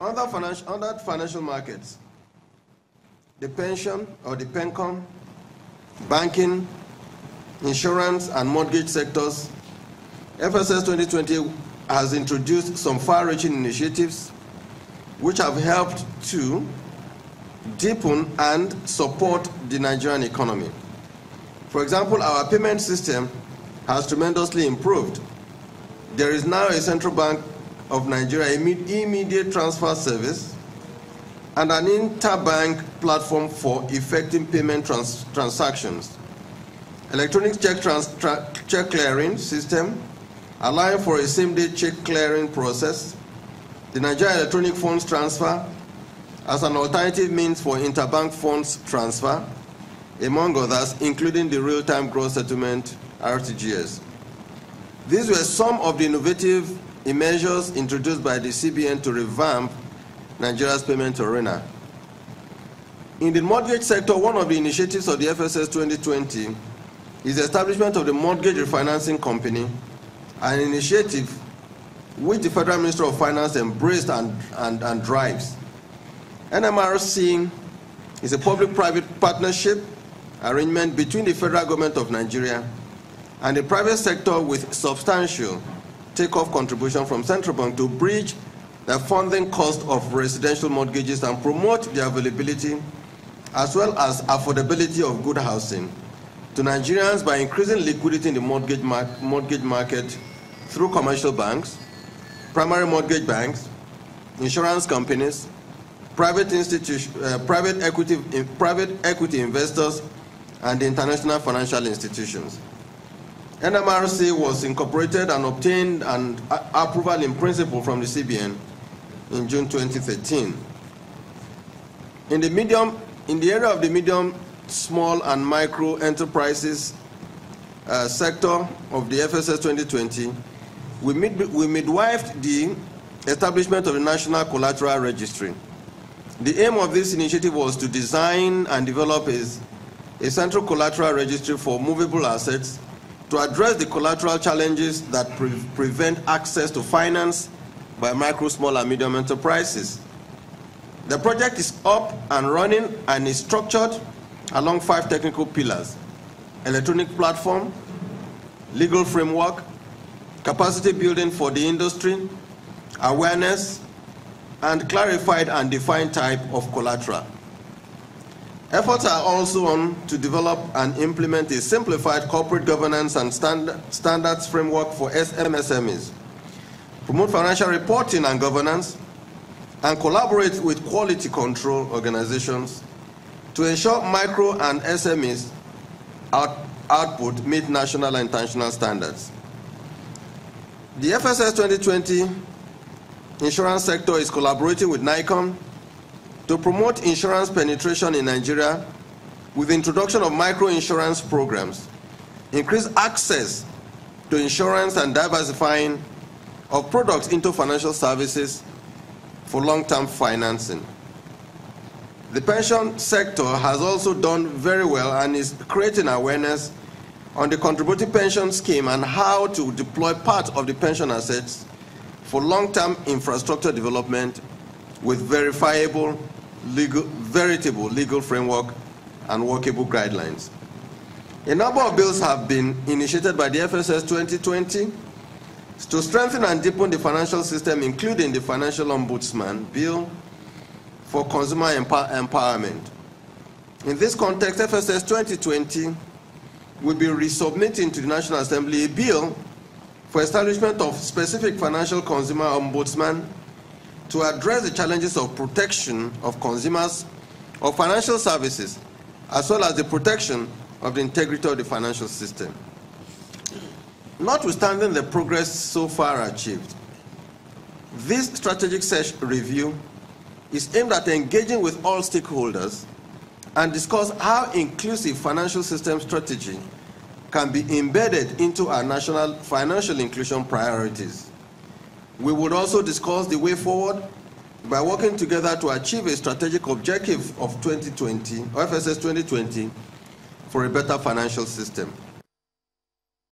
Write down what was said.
Under financial markets, the pension or the PENCOM, banking, insurance, and mortgage sectors, FSS 2020 has introduced some far-reaching initiatives which have helped to deepen and support the Nigerian economy. For example, our payment system has tremendously improved. There is now a Central Bank of Nigeria immediate transfer service and an interbank platform for effecting payment transactions. Electronic check clearing system, allowing for a same-day check clearing process. The Nigeria Electronic Funds Transfer as an alternative means for interbank funds transfer, among others, including the real-time gross settlement, RTGS. These were some of the innovative measures introduced by the CBN to revamp Nigeria's payment arena. In the mortgage sector, one of the initiatives of the FSS 2020 is the establishment of the Mortgage Refinancing Company, an initiative which the Federal Minister of Finance embraced and drives. NMRC is a public-private partnership arrangement between the federal government of Nigeria and the private sector with substantial take-off contribution from Central Bank to bridge the funding cost of residential mortgages and promote the availability as well as affordability of good housing to Nigerians by increasing liquidity in the mortgage market through commercial banks, primary mortgage banks, insurance companies, private equity investors, and international financial institutions. NMRC was incorporated and obtained an approval in principle from the CBN in June 2013. In the area of the medium, small, and micro enterprises sector of the FSS 2020, we midwifed the establishment of the National Collateral Registry. The aim of this initiative was to design and develop a central collateral registry for movable assets to address the collateral challenges that prevent access to finance by micro, small, and medium enterprises. The project is up and running and is structured along 5 technical pillars: electronic platform, legal framework, capacity building for the industry, awareness, and clarified and defined type of collateral. Efforts are also on to develop and implement a simplified corporate governance and standards framework for MSMEs, promote financial reporting and governance, and collaborate with quality control organizations to ensure micro and SMEs output meet national and international standards. The FSS 2020 insurance sector is collaborating with NICOM to promote insurance penetration in Nigeria with the introduction of micro-insurance programs, increase access to insurance and diversifying of products into financial services for long-term financing. The pension sector has also done very well and is creating awareness on the contributing pension scheme and how to deploy part of the pension assets for long-term infrastructure development with veritable legal framework and workable guidelines. A number of bills have been initiated by the FSS 2020 to strengthen and deepen the financial system, including the Financial Ombudsman Bill for consumer empowerment. In this context, FSS 2020 will be resubmitting to the National Assembly a bill for establishment of specific financial consumer ombudsman to address the challenges of protection of consumers of financial services, as well as the protection of the integrity of the financial system. Notwithstanding the progress so far achieved, this strategic review is aimed at engaging with all stakeholders and discuss how inclusive financial system strategy can be embedded into our national financial inclusion priorities. We would also discuss the way forward by working together to achieve a strategic objective of 2020, or FSS 2020, for a better financial system.